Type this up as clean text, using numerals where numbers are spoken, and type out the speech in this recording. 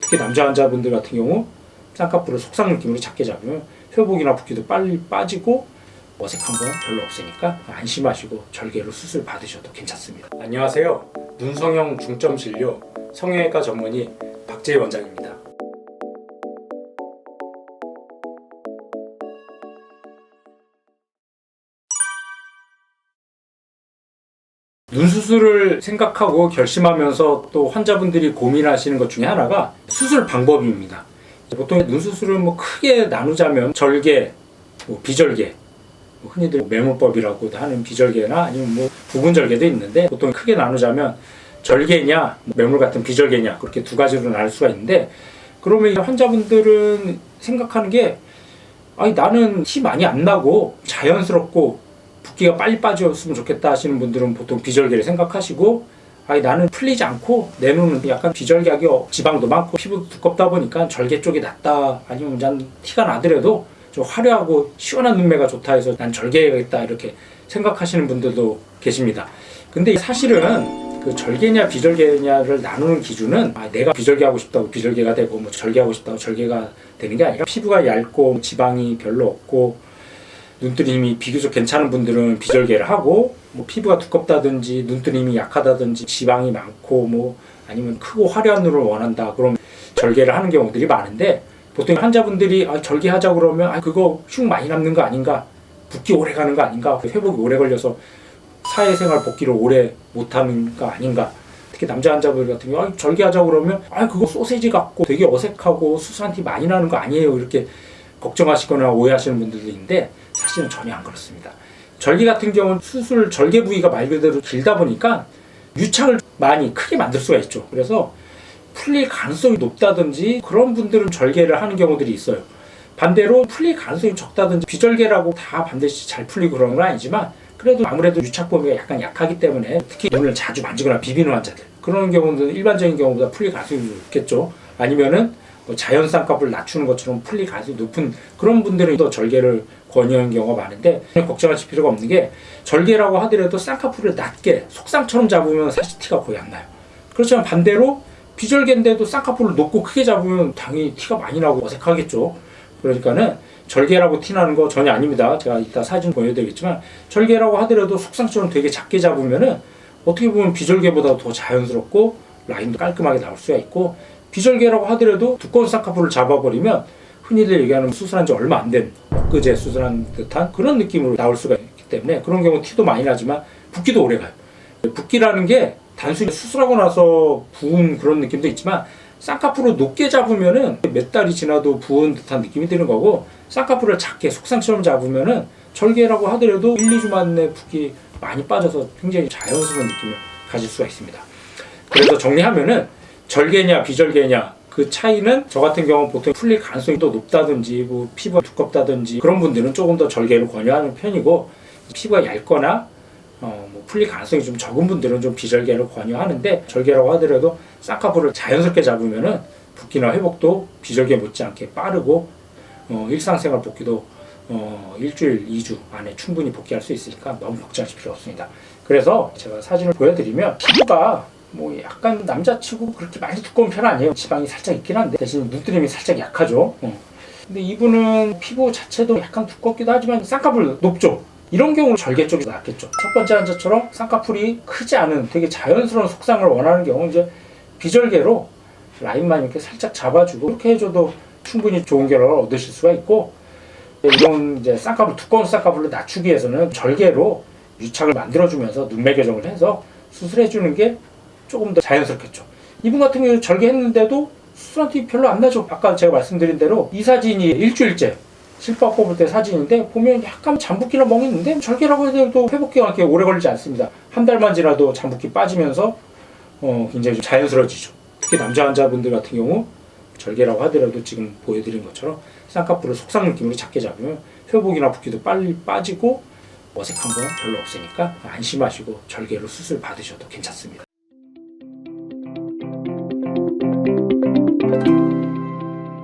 특히 남자 환자분들 같은 경우 쌍꺼풀을 속상 느낌으로 작게 잡으면 회복이나 붓기도 빨리 빠지고 어색한 건 별로 없으니까 안심하시고 절개로 수술 받으셔도 괜찮습니다. 안녕하세요. 눈성형 중점 진료 성형외과 전문의 박재희 원장입니다. 눈 수술을 생각하고 결심하면서 또 환자분들이 고민하시는 것 중에 하나가 수술 방법입니다. 보통 눈 수술을 크게 나누자면 절개, 비절개, 흔히들 매몰법이라고 하는 비절개나 아니면 부분 절개도 있는데, 보통 크게 나누자면 절개냐 매몰 같은 비절개냐, 그렇게 두 가지로 나눌 수가 있는데, 그러면 환자분들은 생각하는 게 나는 티 많이 안 나고 자연스럽고 붓기가 빨리 빠졌으면 좋겠다 하시는 분들은 보통 비절개를 생각하시고, 나는 풀리지 않고 내 눈은 약간 비절개하기 지방도 많고 피부도 두껍다 보니까 절개 쪽이 낫다, 아니면 난 티가 나더라도 좀 화려하고 시원한 눈매가 좋다 해서 난 절개해야겠다, 이렇게 생각하시는 분들도 계십니다. 근데 사실은 그 절개냐 비절개냐를 나누는 기준은 내가 비절개하고 싶다고 비절개가 되고 절개하고 싶다고 절개가 되는 게 아니라, 피부가 얇고 지방이 별로 없고 눈뜨림이 비교적 괜찮은 분들은 비절개를 하고, 피부가 두껍다든지 눈뜨림이 약하다든지 지방이 많고 아니면 크고 화려한 눈을 원한다, 그럼 절개를 하는 경우들이 많은데, 보통 환자분들이 절개하자 그러면 그거 흉 많이 남는 거 아닌가, 붓기 오래 가는 거 아닌가, 회복이 오래 걸려서 사회생활 복귀를 오래 못하는 거 아닌가, 특히 남자 환자분들 같은 경우 절개하자 그러면 그거 소세지 같고 되게 어색하고 수수한 티 많이 나는 거 아니에요, 이렇게 걱정하시거나 오해하시는 분들도 있는데, 사실은 전혀 안 그렇습니다. 절개 같은 경우는 수술 절개 부위가 말 그대로 길다 보니까 유착을 많이 크게 만들 수가 있죠. 그래서 풀릴 가능성이 높다든지 그런 분들은 절개를 하는 경우들이 있어요. 반대로 풀릴 가능성이 적다든지, 비절개라고 다 반드시 잘 풀리고 그런 건 아니지만 그래도 아무래도 유착 범위가 약간 약하기 때문에, 특히 눈을 자주 만지거나 비비는 환자들, 그런 경우는 일반적인 경우보다 풀릴 가능성이 높겠죠. 아니면은 자연 쌍꺼풀을 낮추는 것처럼 풀릴 가능성이 높은 그런 분들은 또 절개를 권유하는 경우가 많은데, 걱정하실 필요가 없는 게, 절개라고 하더라도 쌍꺼풀을 낮게 속상처럼 잡으면 사실 티가 거의 안 나요. 그렇지만 반대로 비절개인데도 쌍꺼풀을 높고 크게 잡으면 당연히 티가 많이 나고 어색하겠죠. 그러니까는 절개라고 티 나는 거 전혀 아닙니다. 제가 이따 사진 보여드리겠지만, 절개라고 하더라도 속상처럼 되게 작게 잡으면은 어떻게 보면 비절개보다 더 자연스럽고 라인도 깔끔하게 나올 수가 있고, 비절개라고 하더라도 두꺼운 쌍꺼풀을 잡아버리면 흔히들 얘기하는 수술한 지 얼마 안 된 엊그제 수술한 듯한 그런 느낌으로 나올 수가 있기 때문에, 그런 경우 티도 많이 나지만 붓기도 오래 가요. 붓기라는 게 단순히 수술하고 나서 부은 그런 느낌도 있지만, 쌍꺼풀을 높게 잡으면은 몇 달이 지나도 부은 듯한 느낌이 드는 거고, 쌍꺼풀을 작게 속상처럼 잡으면은 절개라고 하더라도 1, 2주 만에 붓기 많이 빠져서 굉장히 자연스러운 느낌을 가질 수가 있습니다. 그래서 정리하면은 절개냐 비절개냐, 그 차이는 저 같은 경우는 보통 풀릴 가능성이 더 높다든지 피부가 두껍다든지 그런 분들은 조금 더 절개를 권유하는 편이고, 피부가 얇거나 풀릴 가능성이 좀 적은 분들은 좀 비절개를 권유하는데, 절개라고 하더라도 쌍꺼풀을 자연스럽게 잡으면은 붓기나 회복도 비절개 못지않게 빠르고, 일상생활 복귀도 일주일, 2주 안에 충분히 복귀할 수 있으니까 너무 걱정하실 필요 없습니다. 그래서 제가 사진을 보여드리면, 피부가 약간 남자치고 그렇게 많이 두꺼운 편은 아니에요. 지방이 살짝 있긴 한데 대신 눈뜨림이 살짝 약하죠. 근데 이분은 피부 자체도 약간 두껍기도 하지만 쌍꺼풀 높죠. 이런 경우는 절개 쪽이 낫겠죠. 첫 번째 환자처럼 쌍꺼풀이 크지 않은 되게 자연스러운 속상을 원하는 경우, 이제 비절개로 라인만 이렇게 살짝 잡아주고 이렇게 해줘도 충분히 좋은 결과를 얻으실 수가 있고, 이런 이제 쌍꺼풀 두꺼운 쌍꺼풀을 낮추기 위해서는 절개로 유착을 만들어주면서 눈매 교정을 해서 수술해주는 게 조금 더 자연스럽겠죠. 이분 같은 경우는 절개했는데도 수술한 티 별로 안 나죠. 아까 제가 말씀드린 대로 이 사진이 일주일째 실밥 뽑을 때 사진인데, 보면 약간 잠붓기나 멍이 있는데 절개라고 해도 회복기가 그렇게 오래 걸리지 않습니다. 한 달만 지나도 잠붓기 빠지면서 굉장히 좀 자연스러워지죠. 특히 남자 환자분들 같은 경우 절개라고 하더라도 지금 보여드린 것처럼 쌍꺼풀을 속상 느낌으로 작게 잡으면 회복이나 붓기도 빨리 빠지고 어색한 건 별로 없으니까 안심하시고 절개로 수술 받으셔도 괜찮습니다.